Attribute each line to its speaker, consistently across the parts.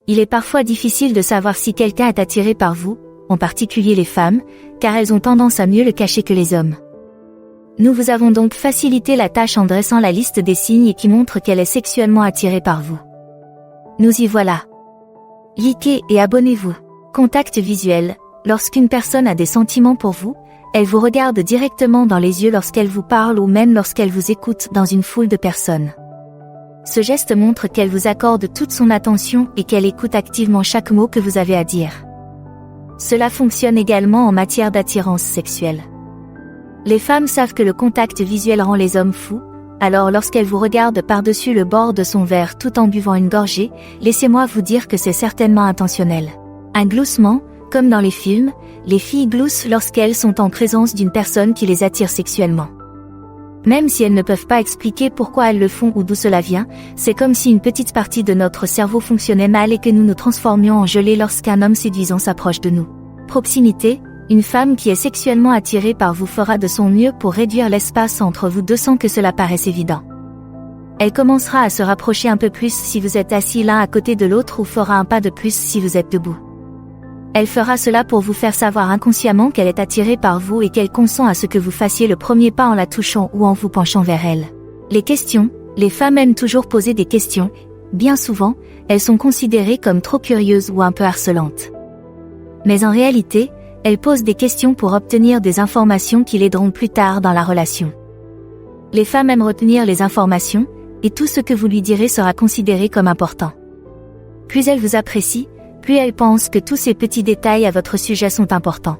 Speaker 1: Il est parfois difficile de savoir si quelqu'un est attiré par vous, en particulier les femmes, car elles ont tendance à mieux le cacher que les hommes. Nous vous avons donc facilité la tâche en dressant la liste des signes qui montrent qu'elle est sexuellement attirée par vous. Nous y voilà. Likez et abonnez-vous. Contact visuel. Lorsqu'une personne a des sentiments pour vous, elle vous regarde directement dans les yeux lorsqu'elle vous parle ou même lorsqu'elle vous écoute dans une foule de personnes. Ce geste montre qu'elle vous accorde toute son attention et qu'elle écoute activement chaque mot que vous avez à dire. Cela fonctionne également en matière d'attirance sexuelle. Les femmes savent que le contact visuel rend les hommes fous, alors lorsqu'elle vous regarde par-dessus le bord de son verre tout en buvant une gorgée, laissez-moi vous dire que c'est certainement intentionnel. Un gloussement, comme dans les films, les filles gloussent lorsqu'elles sont en présence d'une personne qui les attire sexuellement. Même si elles ne peuvent pas expliquer pourquoi elles le font ou d'où cela vient, c'est comme si une petite partie de notre cerveau fonctionnait mal et que nous nous transformions en gelée lorsqu'un homme séduisant s'approche de nous. Proximité. Une femme qui est sexuellement attirée par vous fera de son mieux pour réduire l'espace entre vous deux sans que cela paraisse évident. Elle commencera à se rapprocher un peu plus si vous êtes assis l'un à côté de l'autre ou fera un pas de plus si vous êtes debout. Elle fera cela pour vous faire savoir inconsciemment qu'elle est attirée par vous et qu'elle consent à ce que vous fassiez le premier pas en la touchant ou en vous penchant vers elle. Les questions. Les femmes aiment toujours poser des questions. Bien souvent, elles sont considérées comme trop curieuses ou un peu harcelantes. Mais en réalité, elles posent des questions pour obtenir des informations qui l'aideront plus tard dans la relation. Les femmes aiment retenir les informations, et tout ce que vous lui direz sera considéré comme important. Plus elles vous apprécient, plus elles pensent que tous ces petits détails à votre sujet sont importants.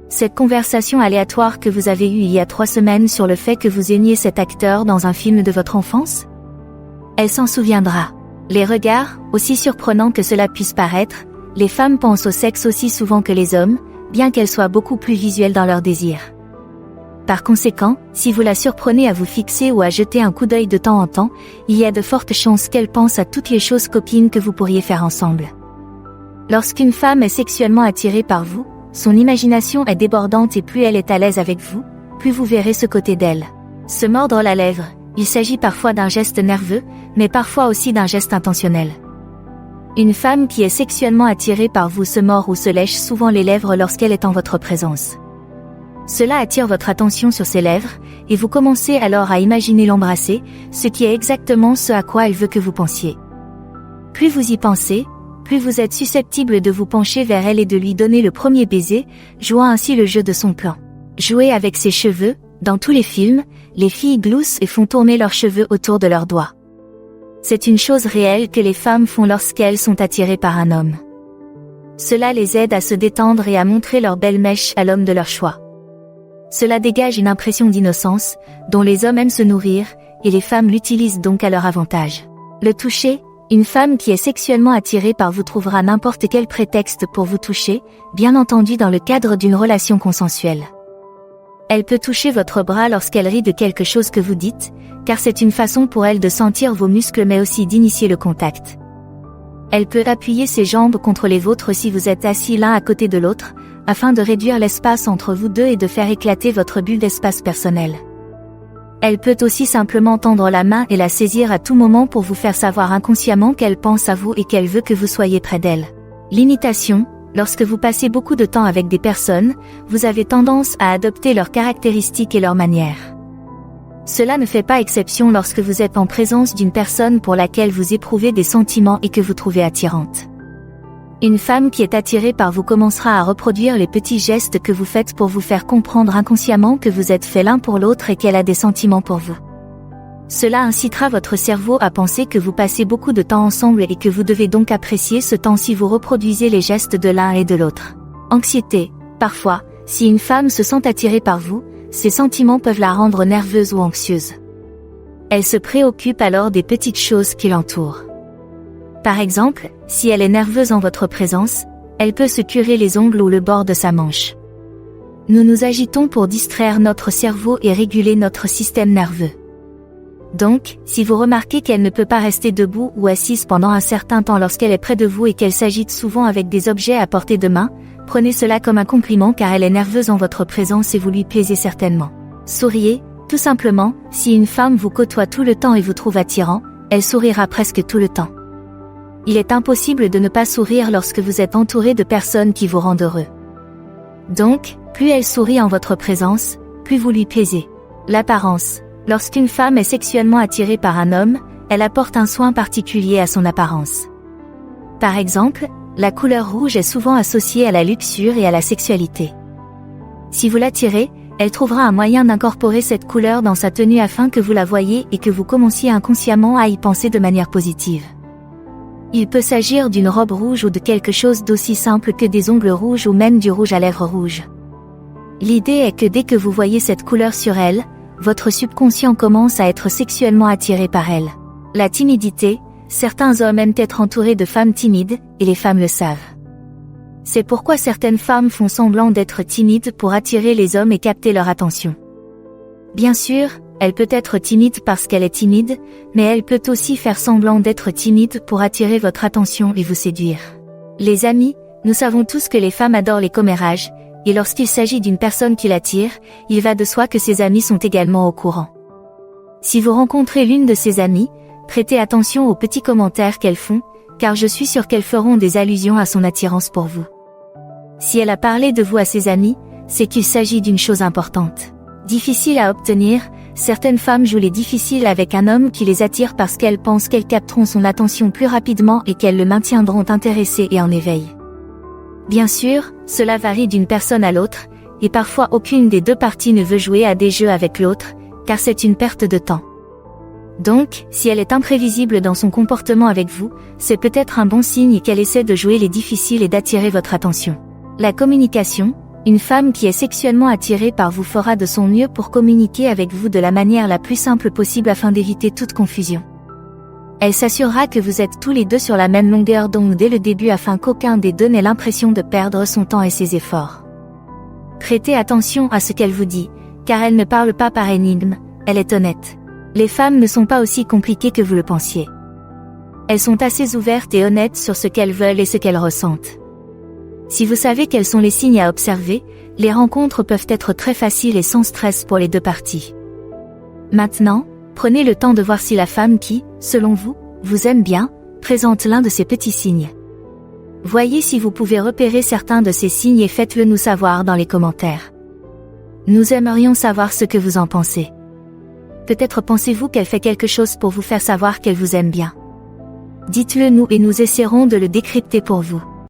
Speaker 1: Cette conversation aléatoire que vous avez eue il y a 3 semaines sur le fait que vous aimiez cet acteur dans un film de votre enfance? Elle s'en souviendra. Les regards, aussi surprenants que cela puisse paraître, les femmes pensent au sexe aussi souvent que les hommes, bien qu'elles soient beaucoup plus visuelles dans leurs désirs. Par conséquent, si vous la surprenez à vous fixer ou à jeter un coup d'œil de temps en temps, il y a de fortes chances qu'elle pense à toutes les choses copines que vous pourriez faire ensemble. Lorsqu'une femme est sexuellement attirée par vous, son imagination est débordante et plus elle est à l'aise avec vous, plus vous verrez ce côté d'elle. Se mordre la lèvre, il s'agit parfois d'un geste nerveux, mais parfois aussi d'un geste intentionnel. Une femme qui est sexuellement attirée par vous se mord ou se lèche souvent les lèvres lorsqu'elle est en votre présence. Cela attire votre attention sur ses lèvres, et vous commencez alors à imaginer l'embrasser, ce qui est exactement ce à quoi elle veut que vous pensiez. Plus vous y pensez, plus vous êtes susceptible de vous pencher vers elle et de lui donner le premier baiser, jouant ainsi le jeu de son plan. Jouer avec ses cheveux. Dans tous les films, les filles gloussent et font tourner leurs cheveux autour de leurs doigts. C'est une chose réelle que les femmes font lorsqu'elles sont attirées par un homme. Cela les aide à se détendre et à montrer leurs belles mèches à l'homme de leur choix. Cela dégage une impression d'innocence, dont les hommes aiment se nourrir, et les femmes l'utilisent donc à leur avantage. Le toucher. Une femme qui est sexuellement attirée par vous trouvera n'importe quel prétexte pour vous toucher, bien entendu dans le cadre d'une relation consensuelle. Elle peut toucher votre bras lorsqu'elle rit de quelque chose que vous dites, car c'est une façon pour elle de sentir vos muscles mais aussi d'initier le contact. Elle peut appuyer ses jambes contre les vôtres si vous êtes assis l'un à côté de l'autre, afin de réduire l'espace entre vous deux et de faire éclater votre bulle d'espace personnel. Elle peut aussi simplement tendre la main et la saisir à tout moment pour vous faire savoir inconsciemment qu'elle pense à vous et qu'elle veut que vous soyez près d'elle. L'imitation. Lorsque vous passez beaucoup de temps avec des personnes, vous avez tendance à adopter leurs caractéristiques et leurs manières. Cela ne fait pas exception lorsque vous êtes en présence d'une personne pour laquelle vous éprouvez des sentiments et que vous trouvez attirante. Une femme qui est attirée par vous commencera à reproduire les petits gestes que vous faites pour vous faire comprendre inconsciemment que vous êtes faits l'un pour l'autre et qu'elle a des sentiments pour vous. Cela incitera votre cerveau à penser que vous passez beaucoup de temps ensemble et que vous devez donc apprécier ce temps si vous reproduisez les gestes de l'un et de l'autre. Anxiété. Parfois, si une femme se sent attirée par vous, ses sentiments peuvent la rendre nerveuse ou anxieuse. Elle se préoccupe alors des petites choses qui l'entourent. Par exemple, si elle est nerveuse en votre présence, elle peut se curer les ongles ou le bord de sa manche. Nous nous agitons pour distraire notre cerveau et réguler notre système nerveux. Donc, si vous remarquez qu'elle ne peut pas rester debout ou assise pendant un certain temps lorsqu'elle est près de vous et qu'elle s'agite souvent avec des objets à portée de main, prenez cela comme un compliment car elle est nerveuse en votre présence et vous lui plaisez certainement. Souriez, tout simplement, si une femme vous côtoie tout le temps et vous trouve attirant, elle sourira presque tout le temps. Il est impossible de ne pas sourire lorsque vous êtes entouré de personnes qui vous rendent heureux. Donc, plus elle sourit en votre présence, plus vous lui plaisez. L'apparence. Lorsqu'une femme est sexuellement attirée par un homme, elle apporte un soin particulier à son apparence. Par exemple, la couleur rouge est souvent associée à la luxure et à la sexualité. Si vous l'attirez, elle trouvera un moyen d'incorporer cette couleur dans sa tenue afin que vous la voyiez et que vous commenciez inconsciemment à y penser de manière positive. Il peut s'agir d'une robe rouge ou de quelque chose d'aussi simple que des ongles rouges ou même du rouge à lèvres rouge. L'idée est que dès que vous voyez cette couleur sur elle, votre subconscient commence à être sexuellement attiré par elle. La timidité, certains hommes aiment être entourés de femmes timides, et les femmes le savent. C'est pourquoi certaines femmes font semblant d'être timides pour attirer les hommes et capter leur attention. Bien sûr, elle peut être timide parce qu'elle est timide, mais elle peut aussi faire semblant d'être timide pour attirer votre attention et vous séduire. Les amis, nous savons tous que les femmes adorent les commérages, et lorsqu'il s'agit d'une personne qui l'attire, il va de soi que ses amis sont également au courant. Si vous rencontrez l'une de ses amies, prêtez attention aux petits commentaires qu'elles font, car je suis sûre qu'elles feront des allusions à son attirance pour vous. Si elle a parlé de vous à ses amis, c'est qu'il s'agit d'une chose importante. Difficile à obtenir, certaines femmes jouent les difficiles avec un homme qui les attire parce qu'elles pensent qu'elles capteront son attention plus rapidement et qu'elles le maintiendront intéressé et en éveil. Bien sûr, cela varie d'une personne à l'autre, et parfois aucune des deux parties ne veut jouer à des jeux avec l'autre, car c'est une perte de temps. Donc, si elle est imprévisible dans son comportement avec vous, c'est peut-être un bon signe qu'elle essaie de jouer les difficiles et d'attirer votre attention. La communication. Une femme qui est sexuellement attirée par vous fera de son mieux pour communiquer avec vous de la manière la plus simple possible afin d'éviter toute confusion. Elle s'assurera que vous êtes tous les deux sur la même longueur d'onde dès le début afin qu'aucun des deux n'ait l'impression de perdre son temps et ses efforts. Prêtez attention à ce qu'elle vous dit, car elle ne parle pas par énigme, elle est honnête. Les femmes ne sont pas aussi compliquées que vous le pensiez. Elles sont assez ouvertes et honnêtes sur ce qu'elles veulent et ce qu'elles ressentent. Si vous savez quels sont les signes à observer, les rencontres peuvent être très faciles et sans stress pour les deux parties. Maintenant, prenez le temps de voir si la femme qui, selon vous, vous aime bien, présente l'un de ces petits signes. Voyez si vous pouvez repérer certains de ces signes et faites-le nous savoir dans les commentaires. Nous aimerions savoir ce que vous en pensez. Peut-être pensez-vous qu'elle fait quelque chose pour vous faire savoir qu'elle vous aime bien. Dites-le nous et nous essaierons de le décrypter pour vous.